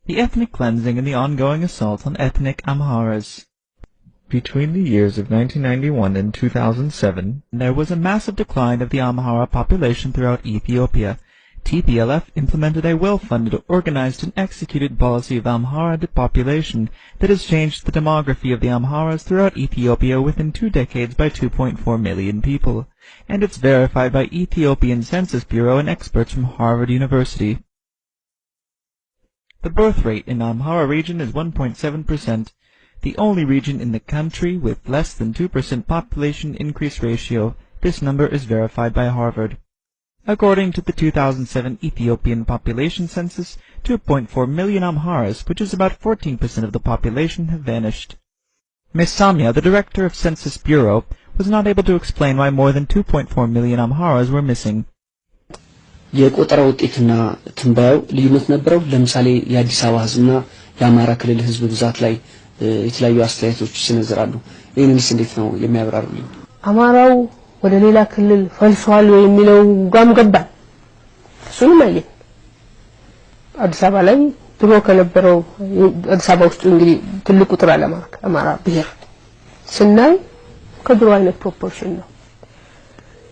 the ethnic cleansing and the ongoing assault on ethnic Amharas. Between the years of 1991 and 2007, there was a massive decline of the Amhara population throughout Ethiopia. TPLF implemented a well-funded, organized, and executed policy of Amhara depopulation that has changed the demography of the Amharas throughout Ethiopia within 2 decades by 2.4 million people, and it's verified by Ethiopian Census Bureau and experts from Harvard University. The birth rate in the Amhara region is 1.7%, the only region in the country with less than 2% population increase ratio. This number is verified by Harvard. According to the 2007 Ethiopian population census, 2.4 million Amharas, which is about 14% of the population, have vanished. Ms. Samia, the director of Census Bureau, was not able to explain why more than 2.4 million Amharas were missing. የቆጠራ ውጤትና ትንበያው ልዩነት ነበረው። ለምሳሌ የአዲስ አበባ ህዝብና የአማራ ክልል ህዝብ ብዛት ላይ የተለያዩ አስተያየቶች ሲነዘራሉ። ይሄንንስ እንዴት ነው የሚያብራሩልኝ? አማራው ወደ ሌላ ክልል ፈልሷል የሚለው ጋም ገባን። እሱንም አየን። አዲስ አበባ ላይ ድሮ ከነበረው አዲስ አበባ ውስጥ እንግዲህ ትልቁ ቁጥር አለ አማራ ብሔር ስናይ ከድሮ አይነት ፕሮፖርሽን ነው።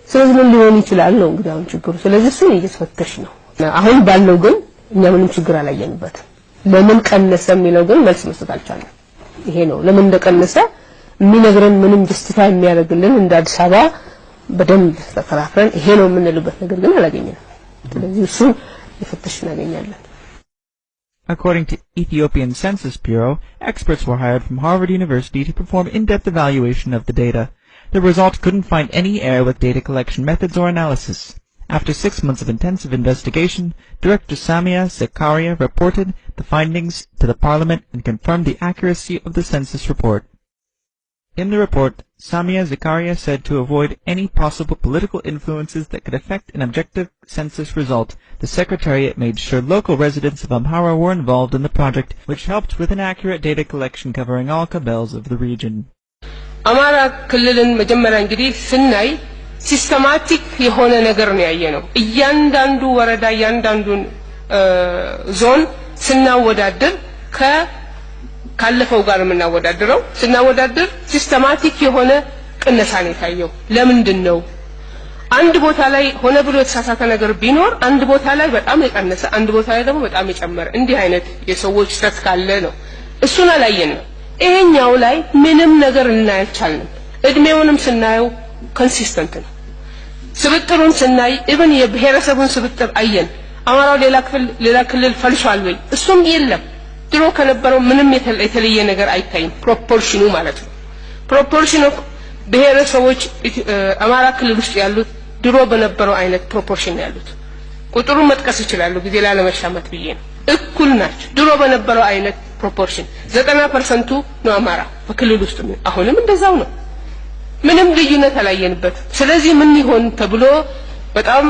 ስለዚህ ምን ሊሆን ይችላል ነው እንግዲህ አሁን ችግሩ። ስለዚህ እሱን እየተፈተሽ ነው። አሁን ባለው ግን እኛ ምንም ችግር አላየንበት። ለምን ቀነሰ የሚለው ግን መልስ መስጠት አልቻለም። ይሄ ነው ለምን እንደቀነሰ የሚነግረን ምንም ጀስቲፋይ የሚያደርግልን እንደ አዲስ አበባ በደንብ ተከራክረን ይሄ ነው የምንልበት ነገር ግን አላገኘንም። ስለዚህ እሱን እየፈተሽ እናገኛለን። According to Ethiopian Census Bureau, experts were hired from Harvard University to perform in-depth evaluation of the data. The results couldn't find any error with data collection methods or analysis. After 6 months of intensive investigation, Director Samia Zakaria reported the findings to the Parliament and confirmed the accuracy of the census report. In the report, Samia Zakaria said to avoid any possible political influences that could affect an objective census result, the Secretariat made sure local residents of Amhara were involved in the project, which helped with an accurate data collection covering all kabels of the region. አማራ ክልልን መጀመሪያ እንግዲህ ስናይ ሲስተማቲክ የሆነ ነገር ነው ያየነው። እያንዳንዱ ወረዳ እያንዳንዱን ዞን ስናወዳድር ካለፈው ጋር የምናወዳድረው ስናወዳድር ሲስተማቲክ የሆነ ቅነሳ ነው የታየው። ለምንድን ነው አንድ ቦታ ላይ ሆነ ብሎ የተሳሳተ ነገር ቢኖር አንድ ቦታ ላይ በጣም የቀነሰ አንድ ቦታ ላይ ደግሞ በጣም የጨመረ እንዲህ አይነት የሰዎች ስህተት ካለ ነው። እሱን አላየንም። ይሄኛው ላይ ምንም ነገር እናያቻለን። እድሜውንም ስናየው ኮንሲስተንት ነው። ስብጥሩን ስናይ ኢቭን የብሔረሰቡን ስብጥር አየን። አማራው ሌላ ክልል ፈልሷል ወይ? እሱም የለም። ድሮ ከነበረው ምንም የተለየ ነገር አይታይም። ፕሮፖርሽኑ ማለት ነው። ፕሮፖርሽኑ ብሔረሰቦች አማራ ክልል ውስጥ ያሉት ድሮ በነበረው አይነት ፕሮፖርሽን ያሉት ቁጥሩን መጥቀስ ይችላል ጊዜ ላለመሻማት ብዬ ነው። እኩል ናቸው። ድሮ በነበረው አይነት ፕሮፖርሽን 90% ነው አማራ በክልል ውስጥ ነው። አሁንም እንደዛው ነው። ምንም ልዩነት አላየንበት። ስለዚህ ምን ይሆን ተብሎ በጣም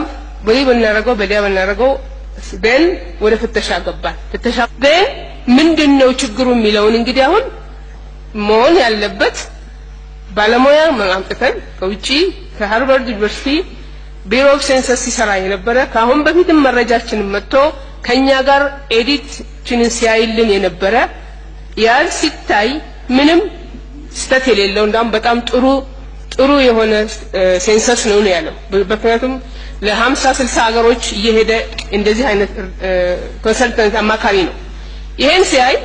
በዲያ በናረገው ደን ወደ ፍተሻ ገባን። ፍተሻ ደን ምንድነው ችግሩ የሚለውን እንግዲህ አሁን መሆን ያለበት ባለሙያ ማምጣተን ከውጪ ከሃርቫርድ ዩኒቨርሲቲ ቢሮ ኦፍ ሴንሰስ ሲሰራ የነበረ ካሁን በፊትም መረጃችንን መጥቶ ከኛ ጋር ኤዲትችንን ሲያይልን የነበረ ያን ሲታይ ምንም ስህተት የሌለው እንዳም በጣም ጥሩ የሆነ ሴንሰስ ነው ያለው። በምክንያቱም ለ50 60 ሀገሮች እየሄደ እንደዚህ አይነት ኮንሰልተንት አማካሪ ነው። ይሄን ሲያይ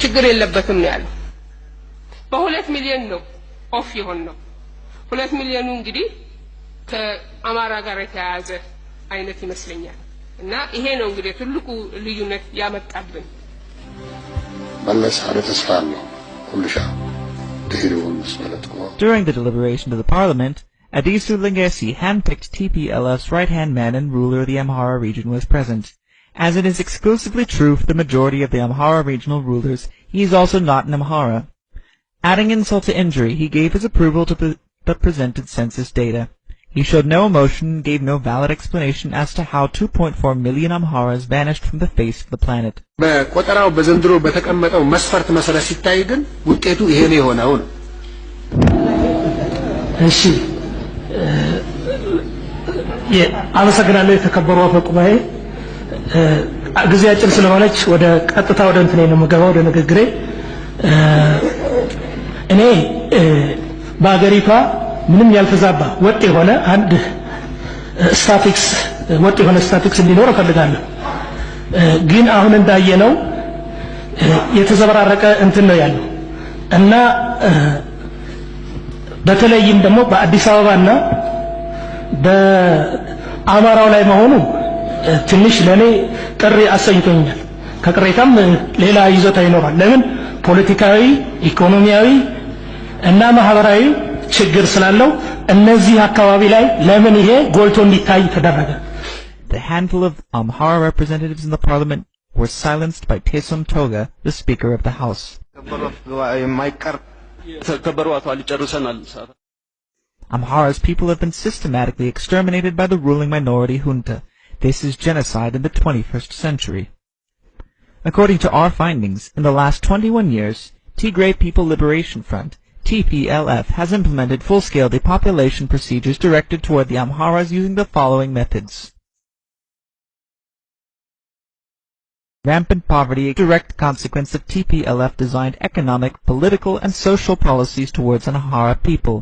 ችግር የለበትም ነው ያለው። በ2 ሚሊዮን ነው ኦፍ የሆነው። 2 ሚሊዮኑ እንግዲህ ከአማራ ጋር የተያያዘ አይነት ይመስለኛል። እና ይሄ ነው እንግዲህ ትልቁ ልዩነት ያመጣብን። መለስ አለ ተስፋ ነው ሁሉሻ ደህሪውን መስመለት ቆ During the deliberation of the parliament, Adisu Lingesi, handpicked TPLF's right-hand man and ruler of the Amhara region, was present. As it is exclusively true for the majority of the Amhara regional rulers, he is also not an Amhara. Adding insult to injury, he gave his approval to the presented census data. He showed no emotion and gave no valid explanation as to how 2.4 million Amharas vanished from the face of the planet. በቆጠራው በዘንድሮ በተቀመጠው መስፈርት መሰረት ሲታይ ግን ውጤቱ ይሄ ነው የሆነው ነው። እሺ አመሰግናለሁ የተከበሩ አፈ ጉባኤ። ጊዜ አጭር ስለሆነች ወደ ቀጥታ ወደ እንትኔ ነው የምገባው ወደ ንግግሬ እኔ በአገሪቷ ምንም ያልተዛባ ወጥ የሆነ አንድ ስታቲክስ ወጥ የሆነ ስታቲክስ እንዲኖር እፈልጋለሁ ግን አሁን እንዳየነው የተዘበራረቀ እንትን ነው ያለው እና በተለይም ደግሞ በአዲስ አበባና በአማራው ላይ መሆኑ ትንሽ ለኔ ቅር አሰኝቶኛል ከቅሬታም ሌላ ይዞታ ይኖራል ለምን ፖለቲካዊ ኢኮኖሚያዊ እና ማህበራዊ ችግር ስላለው እነዚህ አካባቢ ላይ ለምን ይሄ ጎልቶ እንዲታይ ተደረገ The handful of Amhara representatives in the parliament were silenced by Tesum Toga, the Speaker of the House. Amhara's people have been systematically exterminated by the ruling minority junta. This is genocide in the 21st century. According to our findings, in the last 21 years, Tigray People Liberation Front, TPLF, has implemented full-scale depopulation procedures directed toward the Amharas using the following methods. Rampant poverty, a direct consequence of TPLF-designed economic, political, and social policies towards Amhara people.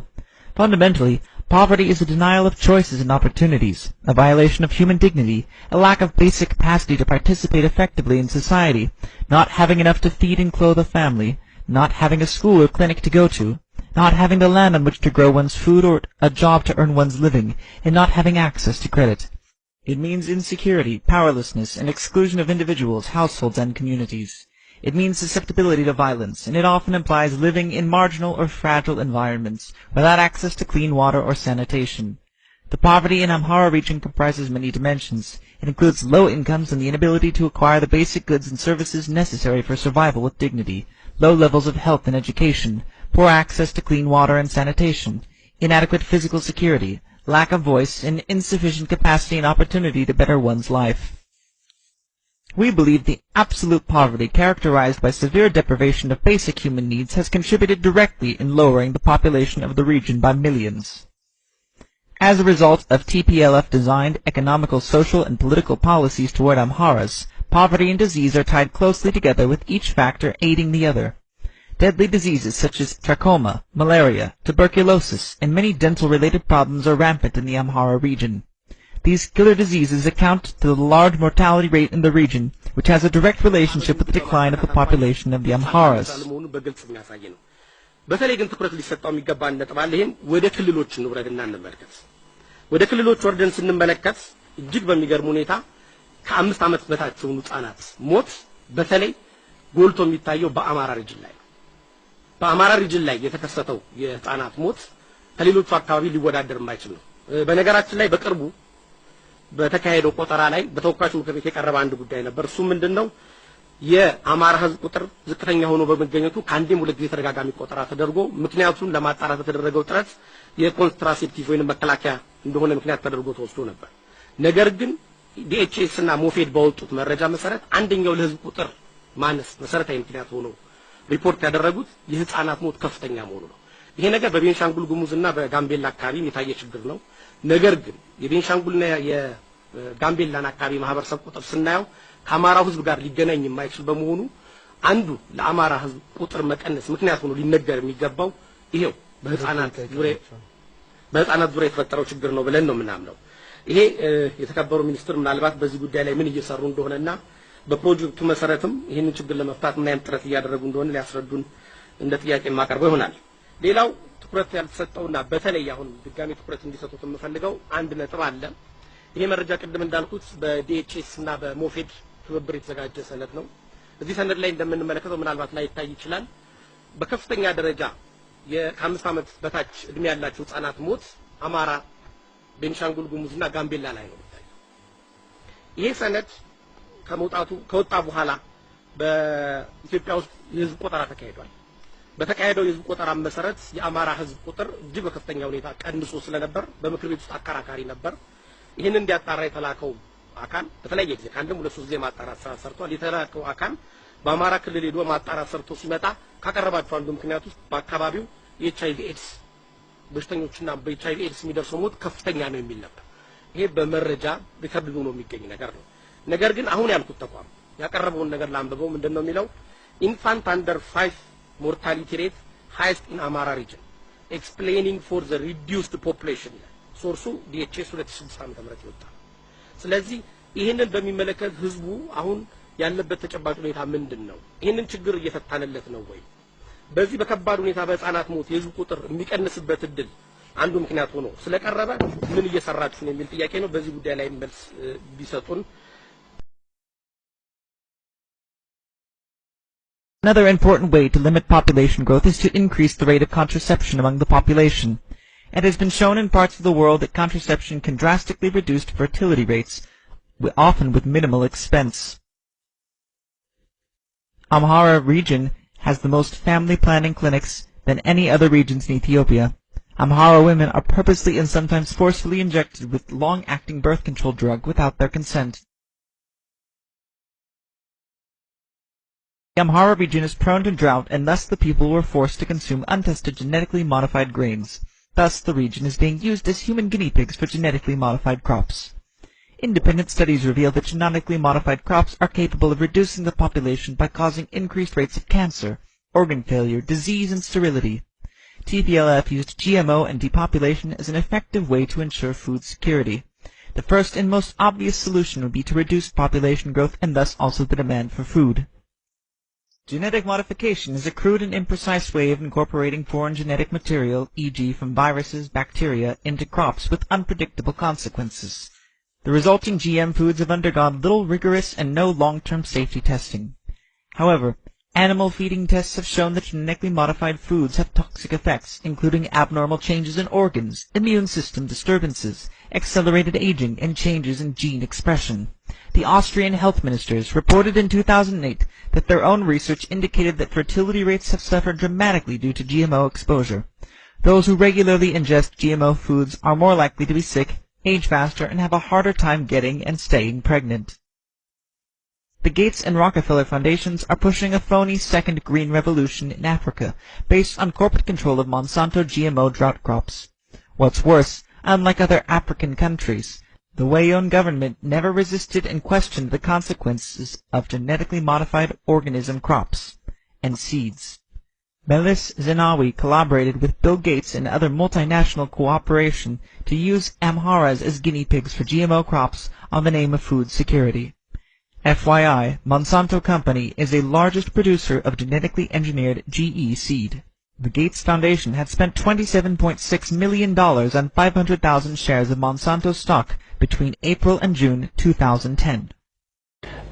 Fundamentally, poverty is a denial of choices and opportunities, a violation of human dignity, a lack of basic capacity to participate effectively in society, not having enough to feed and clothe a family, not having a school or clinic to go to, not having the land on which to grow one's food or a job to earn one's living, and not having access to credit. It means insecurity, powerlessness, and exclusion of individuals, households, and communities. It means susceptibility to violence, and it often implies living in marginal or fragile environments without access to clean water or sanitation. The poverty in Amhara region comprises many dimensions. It includes low incomes and the inability to acquire the basic goods and services necessary for survival with dignity, low levels of health and education, poor access to clean water and sanitation, inadequate physical security, lack of voice, and insufficient capacity and opportunity to better one's life. We believe the absolute poverty characterized by severe deprivation of basic human needs has contributed directly in lowering the population of the region by millions. As a result of TPLF-designed economical, social, and political policies toward Amharas, poverty and disease are tied closely together with each factor aiding the other. Deadly diseases such as trachoma, malaria, tuberculosis, and many dental-related problems are rampant in the Amhara region. These killer diseases account to the large mortality rate in the region, which has a direct relationship with the decline of the population of the Amharas. በተለይ ግን ትኩረት ሊሰጠው የሚገባን ነጥብ አለ ይሄን ወደ ክልሎች ንብረትና እንመልከት ወደ ክልሎች ወርደን ስንመለከት እጅግ በሚገርም ሁኔታ ከ5 ዓመት በታች የሆኑ ህጻናት ሞት በተለይ ጎልቶ የሚታየው በአማራ ሪጅን ላይ በአማራ ሪጅን ላይ የተከሰተው የህጻናት ሞት ከሌሎቹ አካባቢ ሊወዳደር የማይችል ነው በነገራችን ላይ በቅርቡ በተካሄደው ቆጠራ ላይ በተወካዮች ምክር ቤት የቀረበ አንድ ጉዳይ ነበር እሱ ምንድነው የአማራ ህዝብ ቁጥር ዝቅተኛ ሆኖ በመገኘቱ ካንዴም ሁለት ጊዜ ተደጋጋሚ ቆጠራ ተደርጎ ምክንያቱን ለማጣራት የተደረገው ጥረት የኮንትራሴፕቲቭ ወይንም መከላከያ እንደሆነ ምክንያት ተደርጎ ተወስዶ ነበር ነገር ግን ዲኤችኤስ እና ሞፌድ ባወጡት መረጃ መሰረት አንደኛው ለህዝብ ቁጥር ማነስ መሰረታዊ ምክንያት ሆኖ ሪፖርት ያደረጉት የህፃናት ሞት ከፍተኛ መሆኑ ነው ይሄ ነገር በቤንሻንጉል ጉሙዝና በጋምቤላ አካባቢ የታየ ችግር ነው ነገር ግን የቤንሻንጉልና የጋምቤላን አካባቢ ማህበረሰብ ቁጥር ስናየው ከአማራው ህዝብ ጋር ሊገናኝ የማይችል በመሆኑ አንዱ ለአማራ ህዝብ ቁጥር መቀነስ ምክንያት ሆኖ ሊነገር የሚገባው ይሄው በህፃናት ዙሪያ የተፈጠረው ችግር ነው ብለን ነው ምናምነው ይሄ የተከበሩ ሚኒስትር ምናልባት በዚህ ጉዳይ ላይ ምን እየሰሩ እንደሆነና በፕሮጀክቱ መሰረትም ይሄንን ችግር ለመፍታት ምን አይነት ጥረት እያደረጉ እንደሆነ ሊያስረዱን እንደ ጥያቄ ማቀርበው ይሆናል ሌላው ትኩረት ያልተሰጠውና በተለይ አሁን ድጋሚ ትኩረት እንዲሰጡት የምፈልገው አንድ ነጥብ አለ ይሄ መረጃ ቅድም እንዳልኩት በዲኤችኤስ እና በሞፌድ ትብብር የተዘጋጀ ሰነድ ነው እዚህ ሰነድ ላይ እንደምንመለከተው ምናልባት ላይ ይታይ ይችላል በከፍተኛ ደረጃ ከ5 ዓመት በታች እድሜ ያላቸው ህፃናት ሞት አማራ ቤንሻንጉል ጉሙዝና ጋምቤላ ላይ ነው ይሄ ሰነድ ከወጣ በኋላ በኢትዮጵያ ውስጥ የህዝብ ቆጠራ ተካሂዷል በተካሄደው የህዝብ ቆጠራ መሰረት የአማራ ህዝብ ቁጥር እጅግ በከፍተኛ ሁኔታ ቀንሶ ስለነበር በምክር ቤት ውስጥ አከራካሪ ነበር ይሄን እንዲያጣራ የተላከው አካል በተለያየ ጊዜ ከአንድም ሁለት ሶስት ጊዜ ማጣራት ሰርቷል የተላከው አካል በአማራ ክልል ሄዶ ማጣራት ሰርቶ ሲመጣ ካቀረባቸው አንዱ ምክንያት ውስጥ በአካባቢው የኤችአይቪ ኤድስ በሽተኞችና በኤችአይቪ ኤድስ የሚደርሰው ሞት ከፍተኛ ነው የሚል ነበር ይሄ በመረጃ ሪከርድ ሆኖ የሚገኝ ነገር ነው ነገር ግን አሁን ያልኩት ተቋም ያቀረበውን ነገር ላንብበው ምንድነው የሚለው infant under 5 mortality rate highest in Amhara region explaining for the reduced population ሶርሱ DHS 2006 ዓ.ም ይወጣ ስለዚህ ይሄንን በሚመለከት ህዝቡ አሁን ያለበት ተጨባጭ ሁኔታ ምንድነው ይሄንን ችግር እየፈታነለት ነው ወይ በዚህ በከባድ ሁኔታ በህፃናት ሞት የህዝብ ቁጥር የሚቀንስበት እድል አንዱ ምክንያት ሆኖ ስለቀረበ ምን እየሰራችሁ ነው የሚል ጥያቄ ነው በዚህ ጉዳይ ላይ መልስ ቢሰጡን Another important way to limit population growth is to increase the rate of contraception among the population. It has been shown in parts of the world that contraception can drastically reduce fertility rates, often with minimal expense. Amhara region has the most family planning clinics than any other regions in Ethiopia. Amhara women are purposely and sometimes forcefully injected with long-acting birth control drug without their consent. The Amhara region is prone to drought and thus the people were forced to consume untested genetically modified grains. Thus the region is being used as human guinea pigs for genetically modified crops. Independent studies reveal that genetically modified crops are capable of reducing the population by causing increased rates of cancer, organ failure, disease, and sterility. TPLF used GMO and depopulation as an effective way to ensure food security. The first and most obvious solution would be to reduce population growth and thus also the demand for food. Genetic modification is a crude and imprecise way of incorporating foreign genetic material, e.g. from viruses, bacteria, into crops with unpredictable consequences. The resulting GM foods have undergone little rigorous and no long-term safety testing. However, animal feeding tests have shown that genetically modified foods have toxic effects, including abnormal changes in organs, immune system disturbances, accelerated aging, and changes in gene expression. The Austrian health ministers reported in 2008 that their own research indicated that fertility rates have suffered dramatically due to GMO exposure. Those who regularly ingest GMO foods are more likely to be sick, age faster, and have a harder time getting and staying pregnant. The Gates and Rockefeller Foundations are pushing a phony second green revolution in Africa based on corporate control of Monsanto GMO drought crops. What's worse, unlike other African countries, the Wayon government never resisted and questioned the consequences of genetically modified organism crops and seeds. Melis Zenawi collaborated with Bill Gates and other multinational cooperation to use Amharas as guinea pigs for GMO crops on the name of food security. FYI, Monsanto Company is the largest producer of genetically engineered GE seed. The Gates Foundation had spent $27.6 million on 500,000 shares of Monsanto stock between April and June 2010.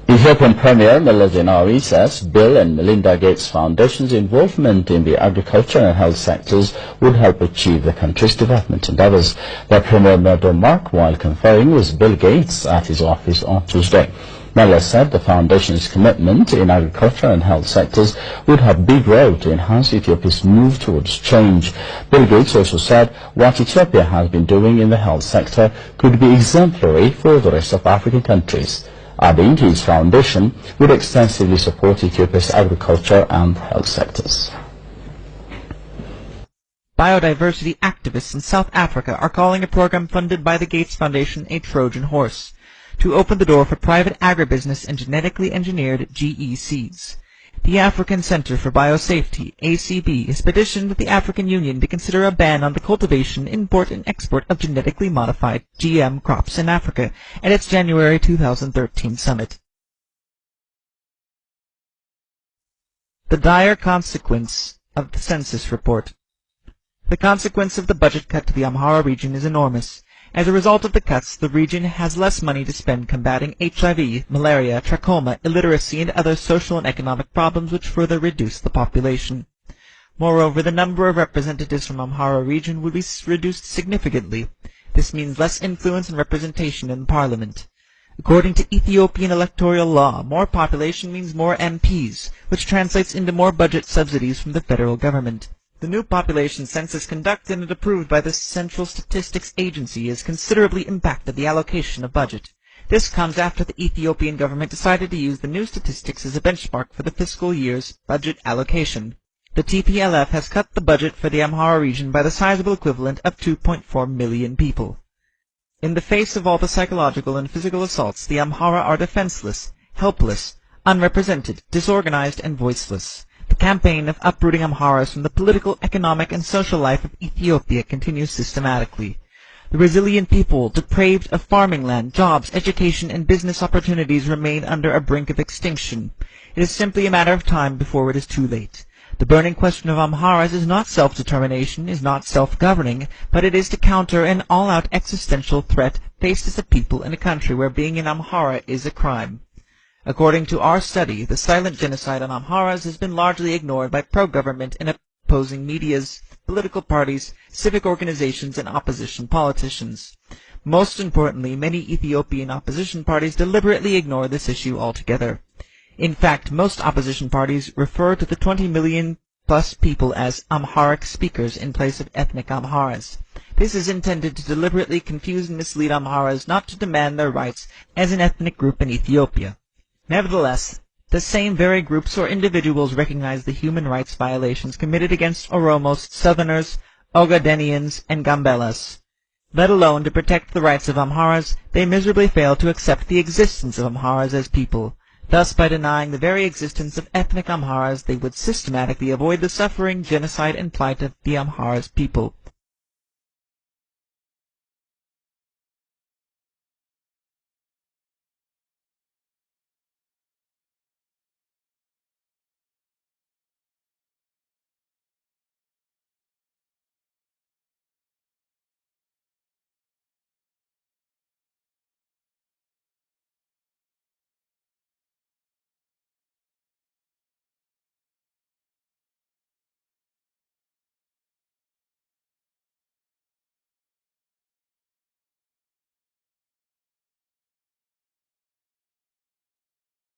Ethiopian Premier Meles Zenawi says Bill and Melinda Gates Foundation's involvement in the agriculture and health sectors would help achieve the country's development endeavors. The Premier made the remark while conferring with Bill Gates at his office on Tuesday. Meles said the foundation's commitment in agriculture and health sectors would have big role to enhance Ethiopia's move towards change. Bill Gates also said what Ethiopia has been doing in the health sector could be exemplary for the rest of African countries, adding his foundation would extensively support Ethiopia's agriculture and health sectors. Biodiversity activists in South Africa are calling a program funded by the Gates Foundation a Trojan horse, to open the door for private agribusiness and genetically engineered GE seeds. The African Center for Biosafety, ACB, has petitioned the African Union to consider a ban on the cultivation, import, and export of genetically modified GM crops in Africa at its January 2013 summit. The dire consequence of the census report. The consequence of the budget cut to the Amhara region is enormous. As a result of the cuts, the region has less money to spend combating HIV, malaria, trachoma, illiteracy, and other social and economic problems which further reduce the population. Moreover, the number of representatives from Amhara region would be reduced significantly. This means less influence and representation in parliament. According to Ethiopian electoral law, more population means more MPs, which translates into more budget subsidies from the federal government. The new population census conducted and approved by the Central Statistics Agency has considerably impacted the allocation of budget. This comes after the Ethiopian government decided to use the new statistics as a benchmark for the fiscal year's budget allocation. The TPLF has cut the budget for the Amhara region by the sizable equivalent of 2.4 million people. In the face of all the psychological and physical assaults, the Amhara are defenseless, helpless, unrepresented, disorganized, and voiceless. The campaign of uprooting Amharas from the political, economic, and social life of Ethiopia continues systematically. The resilient people, depraved of farming land, jobs, education, and business opportunities, remain under a brink of extinction. It is simply a matter of time before it is too late. The burning question of Amharas is not self-determination, is not self-governing, but it is to counter an all-out existential threat faced as a people in a country where being an Amhara is a crime. According to our study, the silent genocide on Amharas has been largely ignored by pro-government and opposing medias, political parties, civic organizations, and opposition politicians. Most importantly, many Ethiopian opposition parties deliberately ignore this issue altogether. In fact, most opposition parties refer to the 20 million-plus people as Amharic speakers in place of ethnic Amharas. This is intended to deliberately confuse and mislead Amharas not to demand their rights as an ethnic group in Ethiopia. Nevertheless, the same very groups or individuals recognize the human rights violations committed against Oromos, Southerners, Ogadenians, and Gambelas. Let alone to protect the rights of Amharas, they miserably fail to accept the existence of Amharas as people. Thus, by denying the very existence of ethnic Amharas, they would systematically avoid the suffering, genocide, and plight of the Amharas people.